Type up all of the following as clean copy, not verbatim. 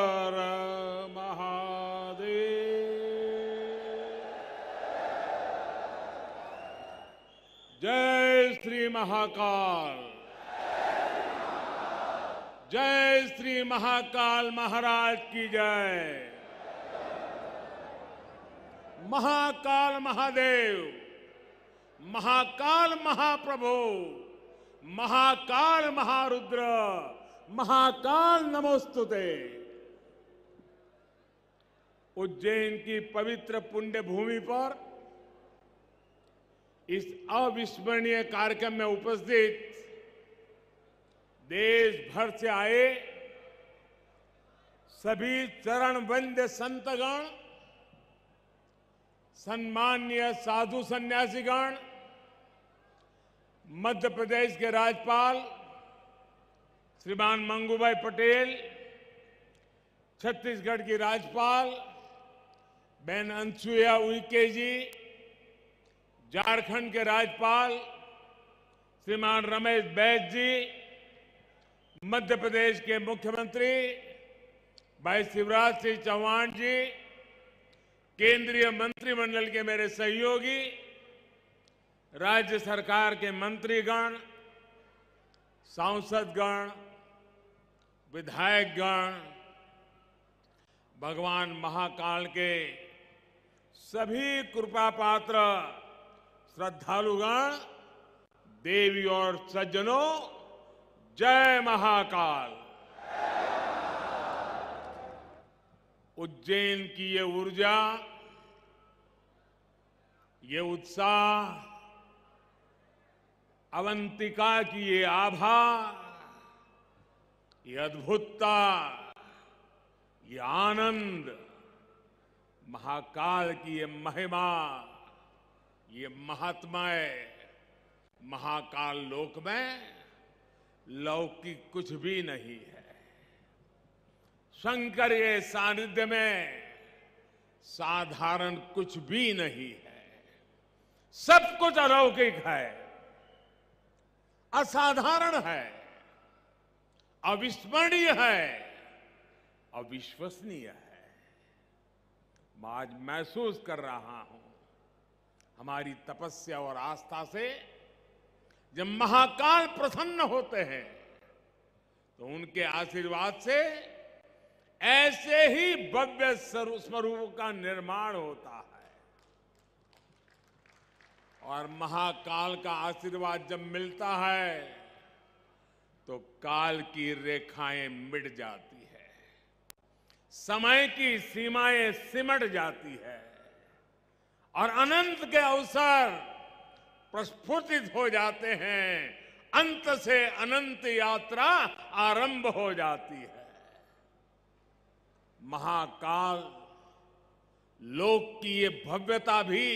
हर महादेव। जय श्री महाकाल। जय श्री महाकाल महाराज की जय। महाकाल महादेव, महाकाल महाप्रभु, महाकाल महारुद्र, महाकाल नमोस्तुते। उज्जैन की पवित्र पुण्य भूमि पर इस अविस्मरणीय कार्यक्रम में उपस्थित देश भर से आए सभी चरणवंद्य संतगण, सम्मान्य साधु सन्यासीगण, मध्य प्रदेश के राज्यपाल श्रीमान मंगूभाई पटेल, छत्तीसगढ़ की राज्यपाल बहन अनसुईया उइके जी, झारखंड के राज्यपाल श्रीमान रमेश बैस जी, मध्य प्रदेश के मुख्यमंत्री भाई शिवराज सिंह चौहान जी, केंद्रीय मंत्रिमंडल के मेरे सहयोगी, राज्य सरकार के मंत्रीगण, सांसदगण, विधायकगण, भगवान महाकाल के सभी कृपा पात्र श्रद्धालुगण, देवी और सज्जनों, जय महाकाल। उज्जैन की ये ऊर्जा, ये उत्साह, अवंतिका की ये आभा, ये अद्भुतता, ये आनंद, महाकाल की ये महिमा, ये महात्म्य, महाकाल लोक में लौकिक कुछ भी नहीं है। शंकर के सानिध्य में साधारण कुछ भी नहीं है। सब कुछ अलौकिक है, असाधारण है, अविस्मरणीय है, अविश्वसनीय है। मैं आज महसूस कर रहा हूं, हमारी तपस्या और आस्था से जब महाकाल प्रसन्न होते हैं तो उनके आशीर्वाद से ऐसे ही भव्य स्वरूप का निर्माण होता है। और महाकाल का आशीर्वाद जब मिलता है तो काल की रेखाएं मिट जाती है, समय की सीमाएं सिमट जाती है और अनंत के अवसर प्रस्फुटित हो जाते हैं। अंत से अनंत यात्रा आरंभ हो जाती है। महाकाल लोक की ये भव्यता भी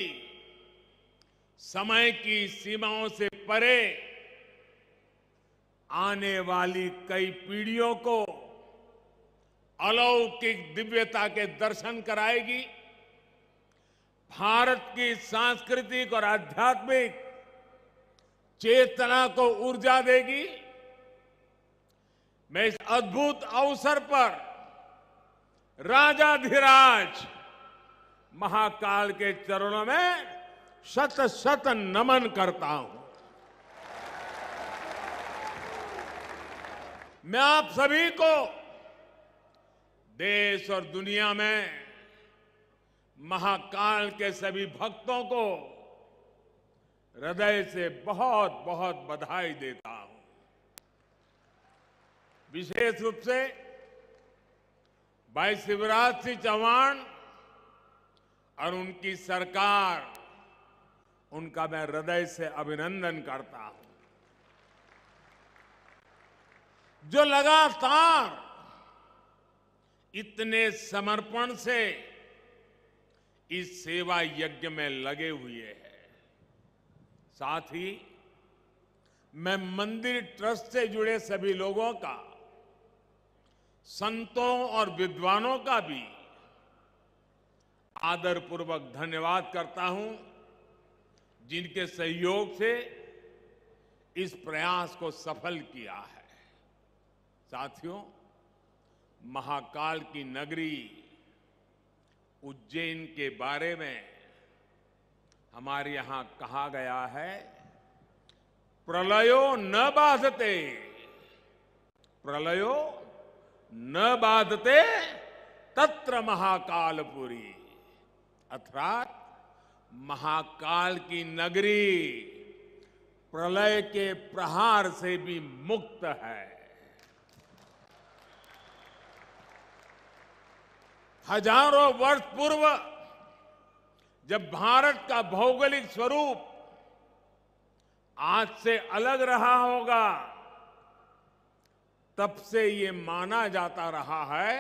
समय की सीमाओं से परे आने वाली कई पीढ़ियों को अलौकिक दिव्यता के दर्शन कराएगी। भारत की सांस्कृतिक और आध्यात्मिक चेतना को ऊर्जा देगी। मैं इस अद्भुत अवसर पर राजाधिराज महाकाल के चरणों में शत शत नमन करता हूं। मैं आप सभी को, देश और दुनिया में महाकाल के सभी भक्तों को हृदय से बहुत बहुत बधाई देता हूं। विशेष रूप से भाई शिवराज सिंह चौहान और उनकी सरकार, उनका मैं हृदय से अभिनंदन करता हूं, जो लगातार इतने समर्पण से इस सेवा यज्ञ में लगे हुए हैं। साथ ही मैं मंदिर ट्रस्ट से जुड़े सभी लोगों का, संतों और विद्वानों का भी आदरपूर्वक धन्यवाद करता हूं, जिनके सहयोग से इस प्रयास को सफल किया है। साथियों, महाकाल की नगरी उज्जैन के बारे में हमारे यहां कहा गया है, प्रलयो न बाधते, प्रलयो न बाधते तत्र महाकालपुरी, अर्थात महाकाल की नगरी प्रलय के प्रहार से भी मुक्त है। हजारों वर्ष पूर्व जब भारत का भौगोलिक स्वरूप आज से अलग रहा होगा, तब से ये माना जाता रहा है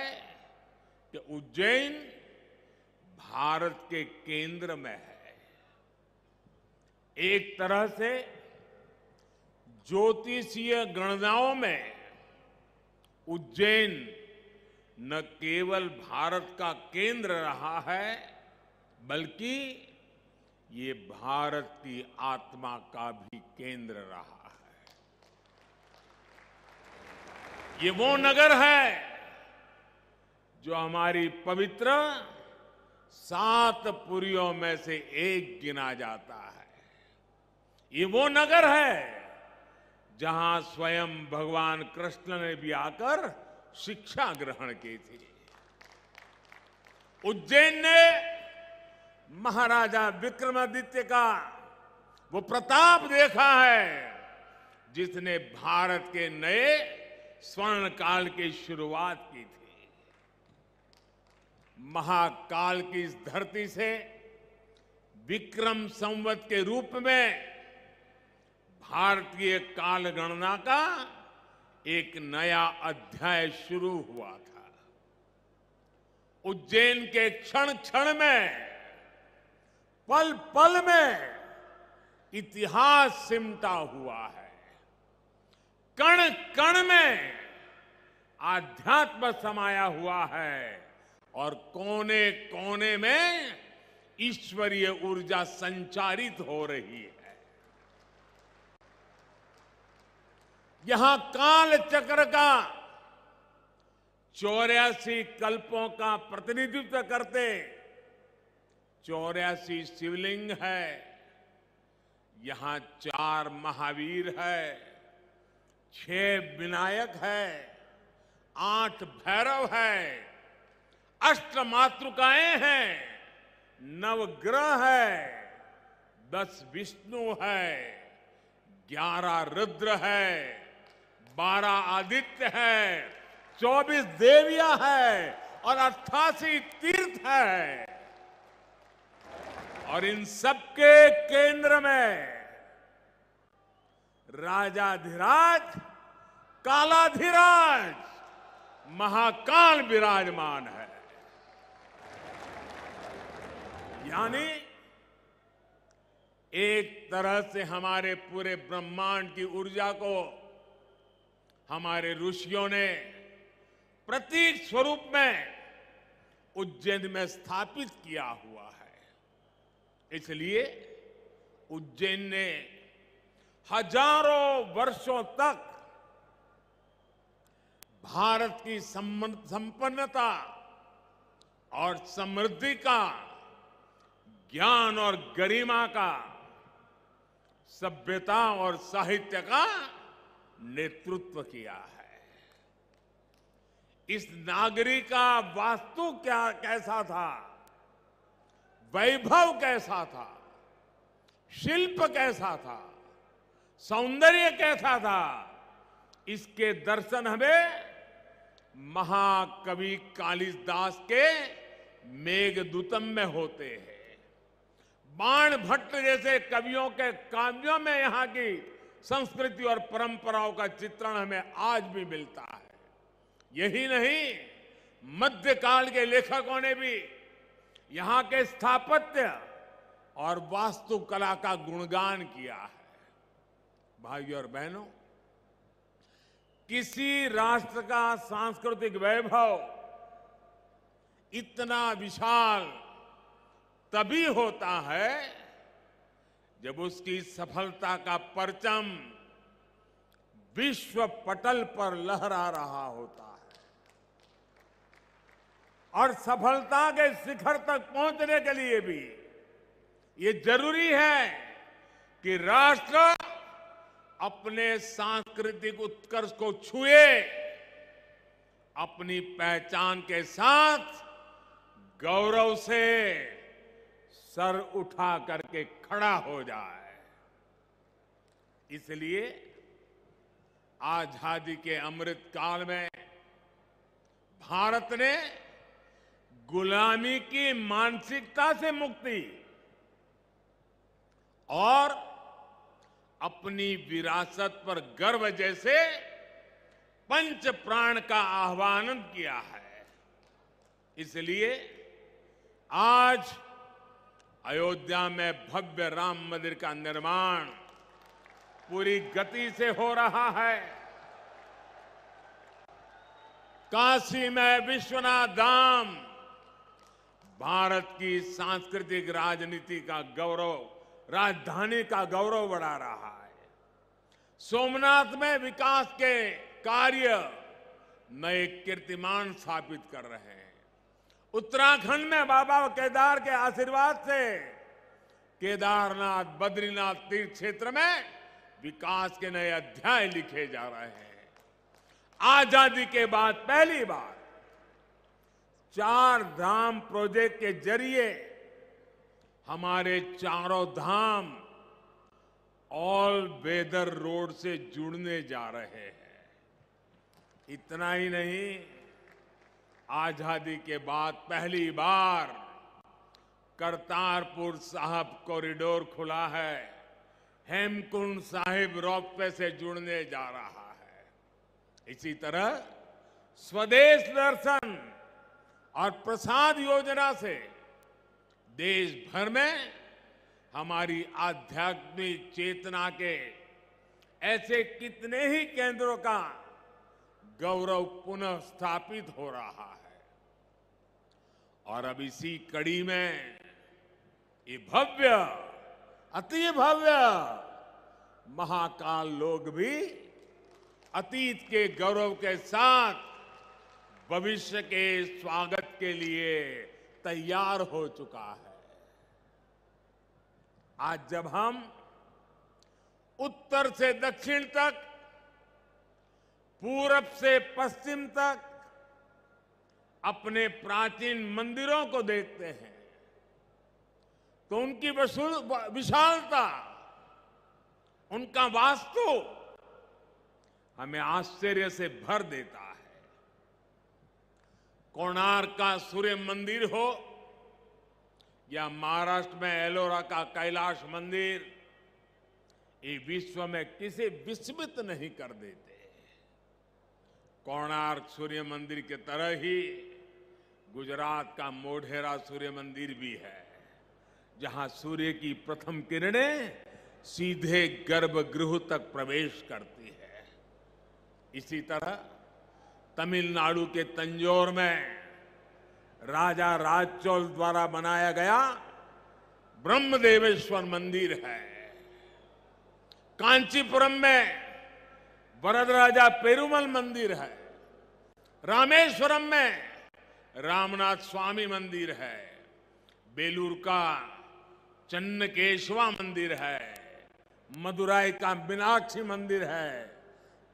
कि उज्जैन भारत के केंद्र में है। एक तरह से ज्योतिषीय गणनाओं में उज्जैन न केवल भारत का केंद्र रहा है, बल्कि ये भारत की आत्मा का भी केंद्र रहा है। ये वो नगर है जो हमारी पवित्र 7 पुरियों में से एक गिना जाता है। ये वो नगर है जहां स्वयं भगवान कृष्ण ने भी आकर शिक्षा ग्रहण की थी। उज्जैन ने महाराजा विक्रमादित्य का वो प्रताप देखा है जिसने भारत के नए स्वर्ण काल की शुरुआत की थी। महाकाल की इस धरती से विक्रम संवत के रूप में भारतीय काल गणना का एक नया अध्याय शुरू हुआ था। उज्जैन के क्षण क्षण में, पल पल में इतिहास सिमटा हुआ है। कण कण में आध्यात्म समाया हुआ है और कोने कोने में ईश्वरीय ऊर्जा संचारित हो रही है। यहां काल चक्र का 84 कल्पों का प्रतिनिधित्व करते 84 शिवलिंग है। यहां 4 महावीर है, 6 विनायक है, 8 भैरव है, 8 मातृकाएं हैं, 9 ग्रह है, 10 विष्णु है, 11 रुद्र है, 12 आदित्य है, 24 देवियां है और 88 तीर्थ है। और इन सबके केंद्र में राजाधिराज कालाधिराज महाकाल विराजमान है। यानी एक तरह से हमारे पूरे ब्रह्मांड की ऊर्जा को हमारे ऋषियों ने प्रतीक स्वरूप में उज्जैन में स्थापित किया हुआ है। इसलिए उज्जैन ने हजारों वर्षों तक भारत की संपन्नता और समृद्धि का, ज्ञान और गरिमा का, सभ्यता और साहित्य का नेतृत्व किया है। इस नागरी का वास्तु कैसा था, वैभव कैसा था, शिल्प कैसा था, सौंदर्य कैसा था, इसके दर्शन हमें महाकवि कालिदास के मेघदूतम में होते हैं। बाण भट्ट जैसे कवियों के काव्यों में यहां की संस्कृति और परंपराओं का चित्रण हमें आज भी मिलता है। यही नहीं, मध्यकाल के लेखकों ने भी यहां के स्थापत्य और वास्तुकला का गुणगान किया है। भाइयों और बहनों, किसी राष्ट्र का सांस्कृतिक वैभव इतना विशाल तभी होता है जब उसकी सफलता का परचम विश्व पटल पर लहरा रहा होता है। और सफलता के शिखर तक पहुंचने के लिए भी ये जरूरी है कि राष्ट्र अपने सांस्कृतिक उत्कर्ष को छुए, अपनी पहचान के साथ गौरव से सर उठा करके खड़ा हो जाए। इसलिए आजादी के अमृत काल में भारत ने गुलामी की मानसिकता से मुक्ति और अपनी विरासत पर गर्व जैसे पंच प्राण का आह्वान किया है। इसलिए आज अयोध्या में भव्य राम मंदिर का निर्माण पूरी गति से हो रहा है। काशी में विश्वनाथ धाम भारत की सांस्कृतिक राजनीति का गौरव, राजधानी का गौरव बढ़ा रहा है। सोमनाथ में विकास के कार्य नए कीर्तिमान स्थापित कर रहे हैं। उत्तराखंड में बाबा केदार के आशीर्वाद से केदारनाथ, बद्रीनाथ तीर्थ क्षेत्र में विकास के नए अध्याय लिखे जा रहे हैं। आजादी के बाद पहली बार 4 धाम प्रोजेक्ट के जरिए हमारे चारों धाम ऑल वेदर रोड से जुड़ने जा रहे हैं। इतना ही नहीं, आजादी के बाद पहली बार करतारपुर साहिब कॉरिडोर खुला है, हेमकुंड साहिब रोपवे से जुड़ने जा रहा है। इसी तरह स्वदेश दर्शन और प्रसाद योजना से देश भर में हमारी आध्यात्मिक चेतना के ऐसे कितने ही केंद्रों का गौरव पुनः स्थापित हो रहा है। और अब इसी कड़ी में ये भव्य, अति भव्य महाकाल लोक भी अतीत के गौरव के साथ भविष्य के स्वागत के लिए तैयार हो चुका है। आज जब हम उत्तर से दक्षिण तक, पूरब से पश्चिम तक अपने प्राचीन मंदिरों को देखते हैं तो उनकी विशालता, उनका वास्तु हमें आश्चर्य से भर देता है। कोणार्क का सूर्य मंदिर हो या महाराष्ट्र में एलोरा का कैलाश मंदिर, ये विश्व में किसी विस्मित नहीं कर देते। कोणार्क सूर्य मंदिर की तरह ही गुजरात का मोढेरा सूर्य मंदिर भी है, जहां सूर्य की प्रथम किरणें सीधे गर्भगृह तक प्रवेश करती है। इसी तरह तमिलनाडु के तंजौर में राजा राजचोल द्वारा बनाया गया ब्रह्मदेवेश्वर मंदिर है। कांचीपुरम में वरदराजा पेरुमल मंदिर है। रामेश्वरम में रामनाथ स्वामी मंदिर है। बेलूर का चन्नकेशवा मंदिर है। मदुराई का मीनाक्षी मंदिर है।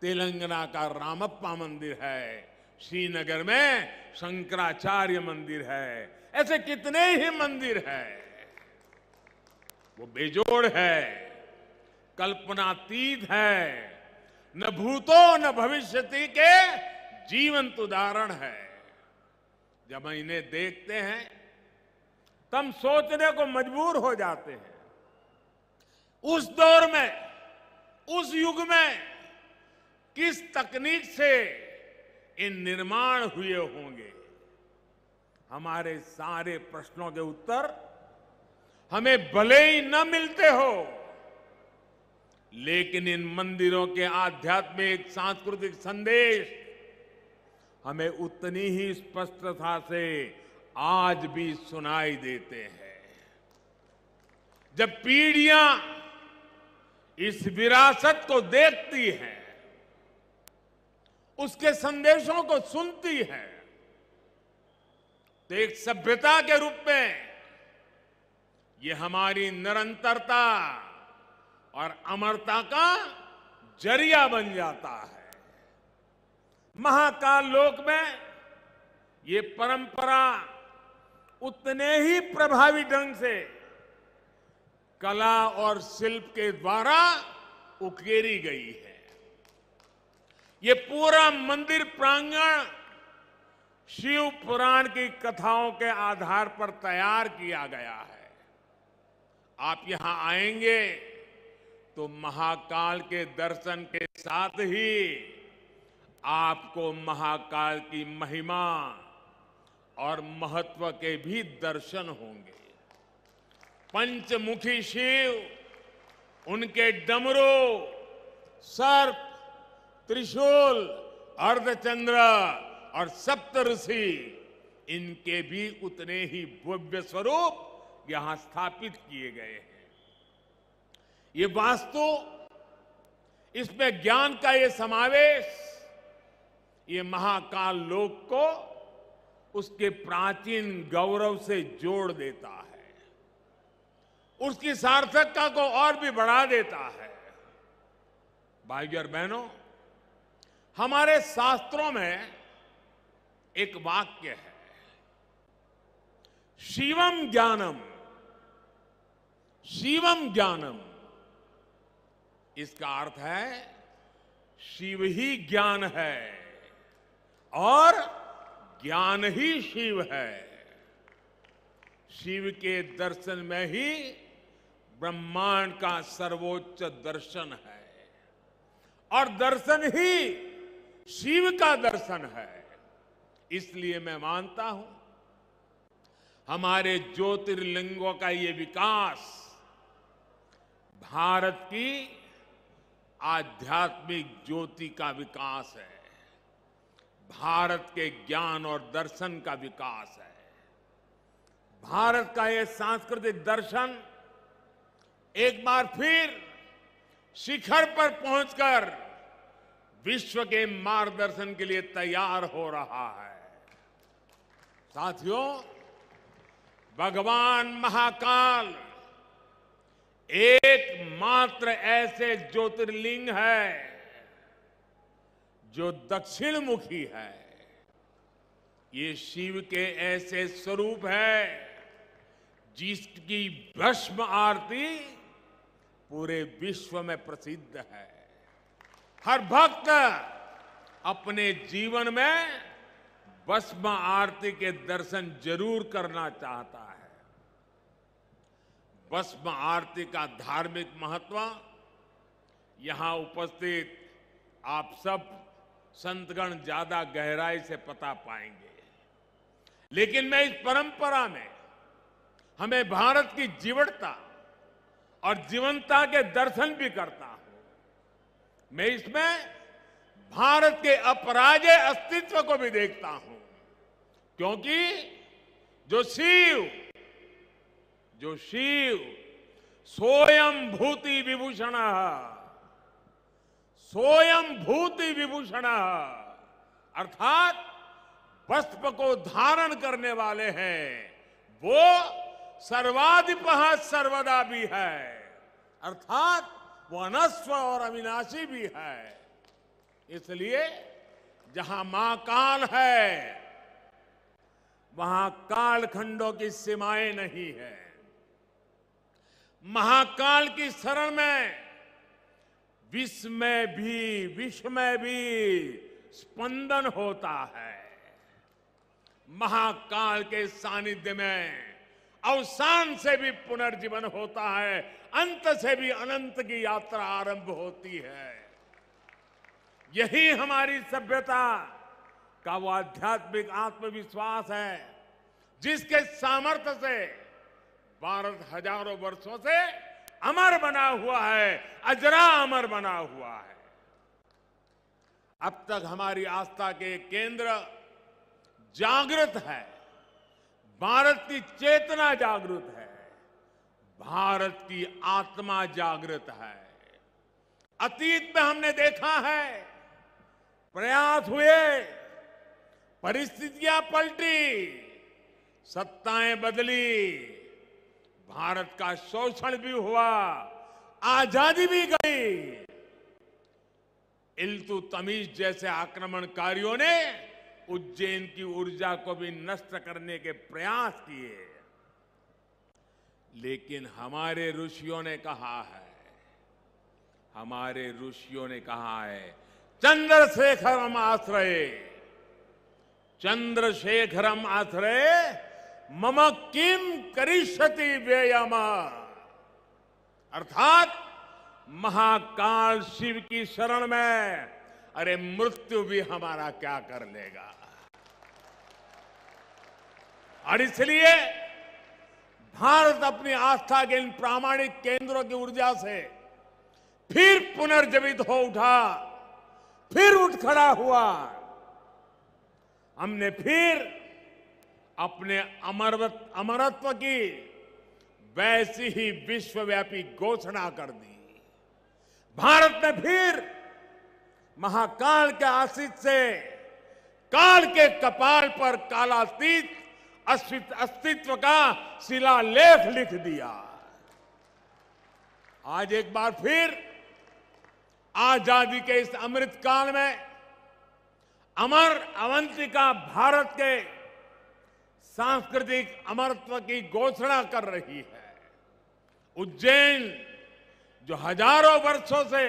तेलंगाना का रामप्पा मंदिर है। श्रीनगर में शंकराचार्य मंदिर है। ऐसे कितने ही मंदिर है। वो बेजोड़ है, कल्पनातीत है, न भूतो न भविष्यति के जीवंत उदाहरण है। जब हम इन्हें देखते हैं तब सोचने को मजबूर हो जाते हैं, उस दौर में, उस युग में किस तकनीक से इन निर्माण हुए होंगे। हमारे सारे प्रश्नों के उत्तर हमें भले ही न मिलते हो, लेकिन इन मंदिरों के आध्यात्मिक सांस्कृतिक संदेश हमें उतनी ही स्पष्टता से आज भी सुनाई देते हैं। जब पीढ़ियां इस विरासत को देखती हैं, उसके संदेशों को सुनती हैं, तो एक सभ्यता के रूप में ये हमारी निरंतरता और अमरता का जरिया बन जाता है। महाकाल लोक में ये परंपरा उतने ही प्रभावी ढंग से कला और शिल्प के द्वारा उकेरी गई है। ये पूरा मंदिर प्रांगण शिव पुराण की कथाओं के आधार पर तैयार किया गया है। आप यहां आएंगे तो महाकाल के दर्शन के साथ ही आपको महाकाल की महिमा और महत्व के भी दर्शन होंगे। पंचमुखी शिव, उनके डमरू, सर्प, त्रिशूल, अर्धचंद्र और सप्तऋषि, इनके भी उतने ही भव्य स्वरूप यहां स्थापित किए गए हैं। ये वास्तु, इसमें ज्ञान का ये समावेश, ये महाकाल लोक को उसके प्राचीन गौरव से जोड़ देता है, उसकी सार्थकता को और भी बढ़ा देता है। भाइयों और बहनों, हमारे शास्त्रों में एक वाक्य है, शिवम ज्ञानम, शिवम ज्ञानम। इसका अर्थ है शिव ही ज्ञान है और ज्ञान ही शिव है। शिव के दर्शन में ही ब्रह्मांड का सर्वोच्च दर्शन है और दर्शन ही शिव का दर्शन है। इसलिए मैं मानता हूं हमारे ज्योतिर्लिंगों का ये विकास भारत की आध्यात्मिक ज्योति का विकास है, भारत के ज्ञान और दर्शन का विकास है। भारत का ये सांस्कृतिक दर्शन एक बार फिर शिखर पर पहुंचकर विश्व के मार्गदर्शन के लिए तैयार हो रहा है। साथियों, भगवान महाकाल एकमात्र ऐसे ज्योतिर्लिंग है जो दक्षिण मुखी है। ये शिव के ऐसे स्वरूप है जिसकी भस्म आरती पूरे विश्व में प्रसिद्ध है। हर भक्त अपने जीवन में भस्म आरती के दर्शन जरूर करना चाहता है। भस्म आरती का धार्मिक महत्व यहां उपस्थित आप सब संतगण ज्यादा गहराई से पता पाएंगे, लेकिन मैं इस परंपरा में हमें भारत की जीवटता और जीवंतता के दर्शन भी करता हूं। मैं इसमें भारत के अपराजेय अस्तित्व को भी देखता हूं, क्योंकि जो शिव सोयम भूति विभूषण, सोयम भूति विभूषण, अर्थात वस्त्र को धारण करने वाले हैं, वो सर्वाधिपः सर्वदा भी है, अर्थात वो अनस्व और अविनाशी भी है। इसलिए जहां मां काल है वहां कालखंडों की सीमाएं नहीं है। महाकाल की शरण में विश्व में भी स्पंदन होता है। महाकाल के सानिध्य में अवसान से भी पुनर्जीवन होता है, अंत से भी अनंत की यात्रा आरंभ होती है। यही हमारी सभ्यता का वो आध्यात्मिक आत्मविश्वास है जिसके सामर्थ्य से भारत हजारों वर्षों से अमर बना हुआ है, अजरा अमर बना हुआ है। अब तक हमारी आस्था के केंद्र जागृत है, भारत की चेतना जागृत है, भारत की आत्मा जागृत है। अतीत में हमने देखा है प्रयास हुए, परिस्थितियां पलटी, सत्ताएं बदली, भारत का शोषण भी हुआ, आजादी भी गई। इल्तुतमिश जैसे आक्रमणकारियों ने उज्जैन की ऊर्जा को भी नष्ट करने के प्रयास किए, लेकिन हमारे ऋषियों ने कहा है, चंद्रशेखरम आश्रये, चंद्रशेखरम आश्रये मम किम करिष्यति व्ययम। अर्थात महाकाल शिव की शरण में, अरे मृत्यु भी हमारा क्या कर लेगा। और इसलिए भारत अपनी आस्था के इन प्रामाणिक केंद्रों की ऊर्जा से फिर पुनर्जीवित हो उठा, फिर उठ खड़ा हुआ। हमने फिर अपने अमरत्व की वैसी ही विश्वव्यापी घोषणा कर दी। भारत ने फिर महाकाल के आशीष से काल के कपाल पर कालातीत अस्तित्व का शिलालेख लिख दिया। आज एक बार फिर आजादी के इस अमृत काल में अमर अवंतिका भारत के सांस्कृतिक अमरत्व की घोषणा कर रही है। उज्जैन जो हजारों वर्षों से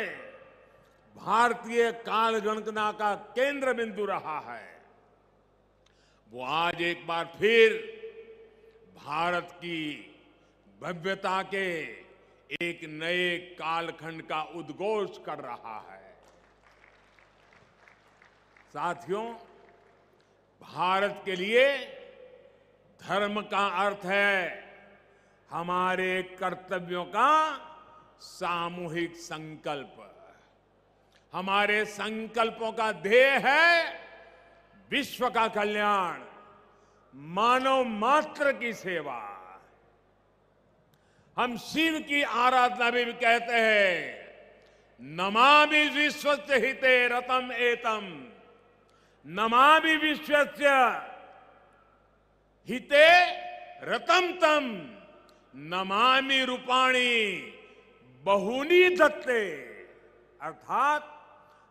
भारतीय काल गणना का केंद्र बिंदु रहा है, वो आज एक बार फिर भारत की भव्यता के एक नए कालखंड का उद्घोष कर रहा है। साथियों, भारत के लिए धर्म का अर्थ है हमारे कर्तव्यों का सामूहिक संकल्प। हमारे संकल्पों का ध्येय है विश्व का कल्याण, मानव मात्र की सेवा। हम शिव की आराधना भी कहते हैं, नमामि विश्वस्य हिते रतम एतम, नमामि विश्वस्य हिते रतम तम, नमामि रूपाणी बहुनी दत्ते। अर्थात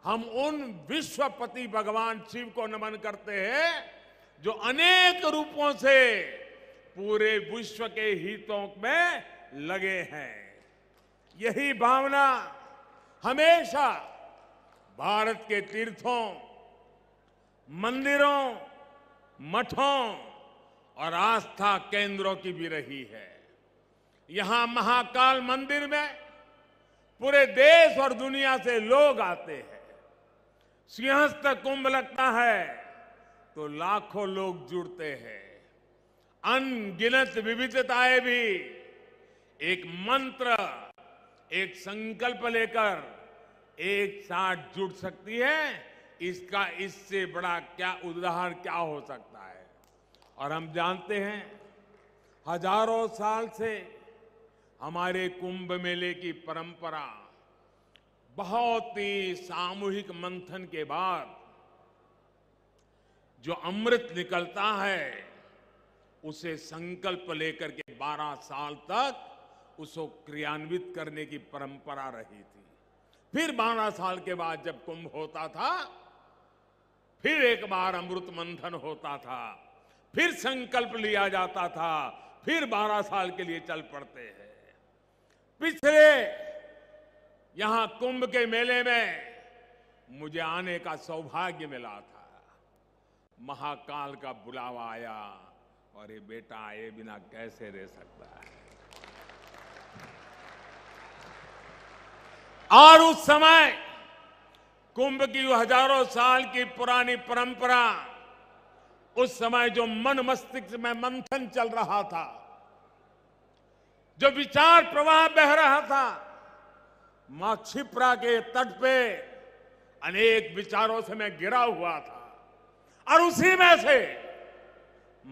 हम उन विश्वपति भगवान शिव को नमन करते हैं जो अनेक रूपों से पूरे विश्व के हितों में लगे हैं। यही भावना हमेशा भारत के तीर्थों, मंदिरों, मठों और आस्था केंद्रों की भी रही है। यहां महाकाल मंदिर में पूरे देश और दुनिया से लोग आते हैं। सिंहस्थ कुंभ लगता है तो लाखों लोग जुड़ते हैं। अनगिनत विविधताएं भी एक मंत्र, एक संकल्प लेकर एक साथ जुड़ सकती है। इसका इससे बड़ा क्या उदाहरण क्या हो सकता है। और हम जानते हैं हजारों साल से हमारे कुंभ मेले की परंपरा बहुत ही सामूहिक मंथन के बाद जो अमृत निकलता है उसे संकल्प लेकर के 12 साल तक उसको क्रियान्वित करने की परंपरा रही थी। फिर 12 साल के बाद जब कुंभ होता था, फिर एक बार अमृत मंथन होता था, फिर संकल्प लिया जाता था, फिर 12 साल के लिए चल पड़ते हैं। पिछले यहां कुंभ के मेले में मुझे आने का सौभाग्य मिला था। महाकाल का बुलावा आया और ये बेटा आए बिना कैसे रह सकता है। और उस समय कुंभ की हजारों साल की पुरानी परंपरा, उस समय जो मन मस्तिष्क में मंथन चल रहा था, जो विचार प्रवाह बह रहा था, मां क्षिप्रा के तट पे अनेक विचारों से मैं घिरा हुआ था और उसी में से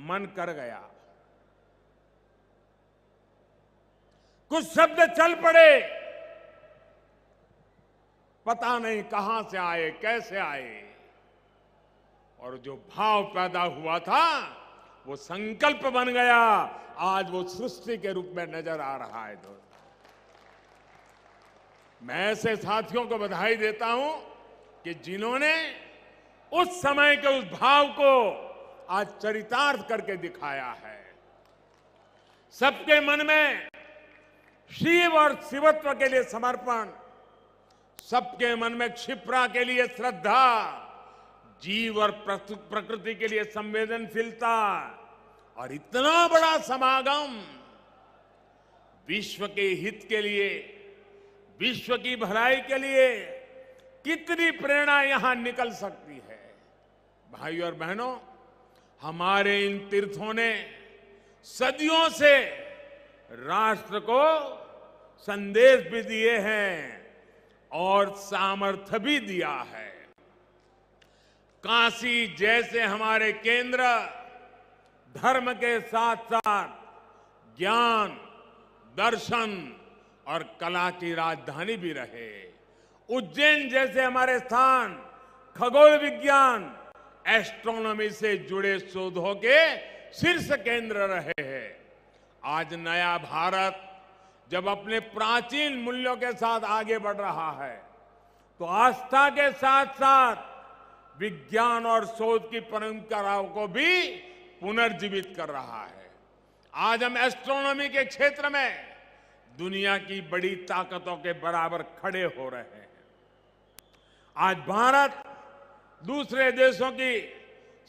मन कर गया। कुछ शब्द चल पड़े, पता नहीं कहां से आए, कैसे आए, और जो भाव पैदा हुआ था वो संकल्प बन गया, आज वो सृष्टि के रूप में नजर आ रहा है। दोस्तों, मैं ऐसे साथियों को बधाई देता हूं कि जिन्होंने उस समय के उस भाव को आज चरितार्थ करके दिखाया है। सबके मन में शिव और शिवत्व के लिए समर्पण, सबके मन में क्षिप्रा के लिए श्रद्धा, जीव और प्रकृति के लिए संवेदनशीलता, और इतना बड़ा समागम विश्व के हित के लिए, विश्व की भलाई के लिए कितनी प्रेरणा यहां निकल सकती है। भाइयों और बहनों, हमारे इन तीर्थों ने सदियों से राष्ट्र को संदेश भी दिए हैं और सामर्थ्य भी दिया है। काशी जैसे हमारे केंद्र धर्म के साथ साथ ज्ञान, दर्शन और कला की राजधानी भी रहे। उज्जैन जैसे हमारे स्थान खगोल विज्ञान, एस्ट्रोनॉमी से जुड़े शोधों के शीर्ष केंद्र रहे हैं। आज नया भारत जब अपने प्राचीन मूल्यों के साथ आगे बढ़ रहा है, तो आस्था के साथ साथ विज्ञान और शोध की परंपराओं को भी पुनर्जीवित कर रहा है। आज हम एस्ट्रोनॉमी के क्षेत्र में दुनिया की बड़ी ताकतों के बराबर खड़े हो रहे हैं। आज भारत दूसरे देशों की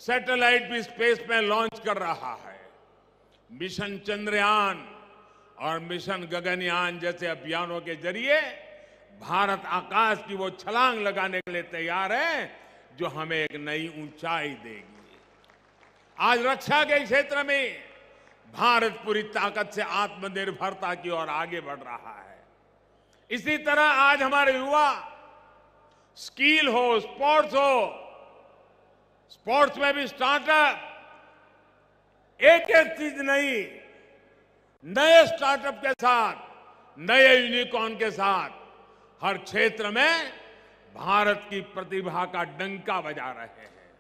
सैटेलाइट भी स्पेस में लॉन्च कर रहा है। मिशन चंद्रयान और मिशन गगनयान जैसे अभियानों के जरिए भारत आकाश की वो छलांग लगाने के लिए तैयार है जो हमें एक नई ऊंचाई देगी। आज रक्षा के क्षेत्र में भारत पूरी ताकत से आत्मनिर्भरता की ओर आगे बढ़ रहा है। इसी तरह आज हमारे युवा स्किल हो, स्पोर्ट्स हो, स्पोर्ट्स में भी स्टार्टअप, एक एक चीज नहीं, नए स्टार्टअप के साथ, नए यूनिकॉर्न के साथ हर क्षेत्र में भारत की प्रतिभा का डंका बजा रहे हैं।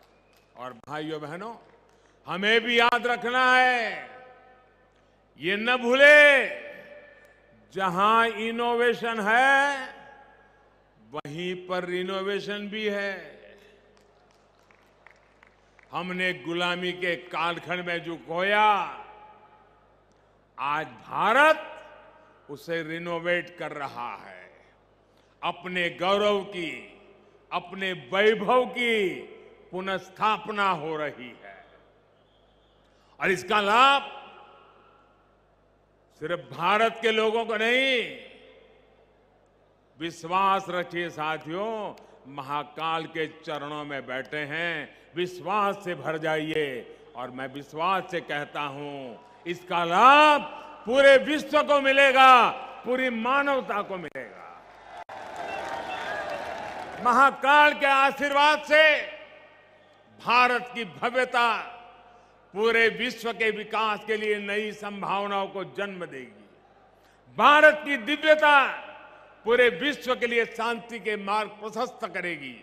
और भाइयों बहनों, हमें भी याद रखना है, ये न भूले, जहां इनोवेशन है वहीं पर रिनोवेशन भी है। हमने गुलामी के कालखंड में जो खोया, आज भारत उसे रिनोवेट कर रहा है। अपने गौरव की, अपने वैभव की पुनर्स्थापना हो रही है। और इसका लाभ सिर्फ भारत के लोगों को नहीं, विश्वास रखिए साथियों, महाकाल के चरणों में बैठे हैं, विश्वास से भर जाइए। और मैं विश्वास से कहता हूं, इसका लाभ पूरे विश्व को मिलेगा, पूरी मानवता को मिलेगा। महाकाल के आशीर्वाद से भारत की भव्यता पूरे विश्व के विकास के लिए नई संभावनाओं को जन्म देगी। भारत की दिव्यता पूरे विश्व के लिए शांति के मार्ग प्रशस्त करेगी।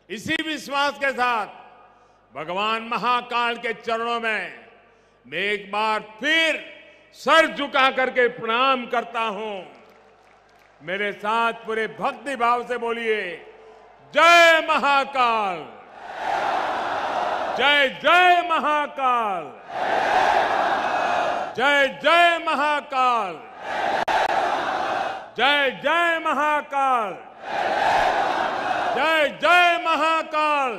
इसी विश्वास के साथ भगवान महाकाल के चरणों में मैं एक बार फिर सर झुका करके प्रणाम करता हूं। मेरे साथ पूरे भक्ति भाव से बोलिए, जय महाकाल, जय जय महाकाल, जय जय महाकाल, जय जय महाकाल, जय जय महाकाल।